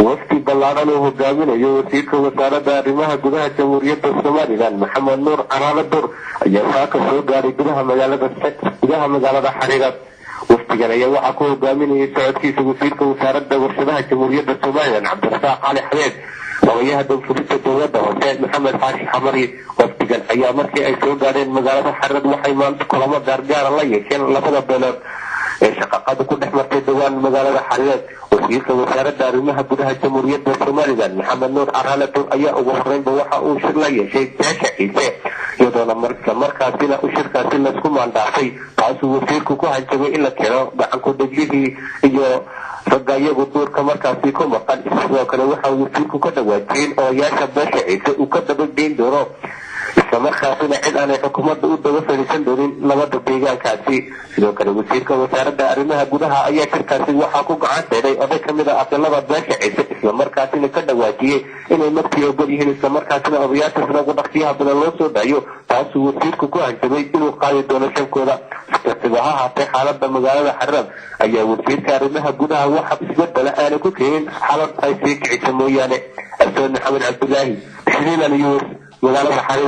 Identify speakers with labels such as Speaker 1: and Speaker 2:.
Speaker 1: وفي بلادنا وهجامين يوسيك وسارة رمها جدها جمهورية الصومالية محمد نور عرالة دور يساك سوق غاري جدها مجالة حريرة وفي جناية وحكو هجامين يسعد كيس وسيك وسارة ورشدها جمهورية الصومالية عبد الرزاق علي حميد ويهدم فريق الدولة وسيد محمد حاشي حمري وفي جناية مركي أي سوق غاري مجالة حريرة وحيمان كلما دارجار الله يكين لفظ الدولار شقاقات كل حمرتي دوان مجالة حريرة وسيلك وسارة arrimaha gudaha jamhuuriyadda Soomaaliland Maxamed Nuur Caraale Tuur ayaa ugu horeynba waxa uu shir la yeeshay beesha Ciise iyadoona markaasina uu shirkaasi la isku maandaafay taasoo wasiirku ku hanjabay in la keeno gacan ku dhaglihii iyo ragayagu duurka markaasi ku maqan sidoo kale waxa uu wasiirku ka dhawaajiyay oo yaasha beesha Ciise uu ka dabageyn doono markaasina cid aan xukuumadda u daba fariisan doonin labada deegaankaasi sidoo kale wasiirka wasaaradda arrimaha gudaha ayaa shirkaasi waxa ku gacan saarey oday kamid ah aqalada beesha Ciise isla markaasina ka dhawaajiyay inay markii ogol yihiin isla markaasina odayaasha sida dhaqsiyaha badan loo soo daayo taasoo wasiirku ku hanjabay inuu qaadi doono shankooda istibaha haatay xaaladda magaalada Xarab ayaa wasiirka arrimaha gudaha waxa isbedel aan ku keenin xaalad ay sii kicisa mooyaane Abdul Maxamed Abdullaahi Shiriin Aliyuus magaalada Xarab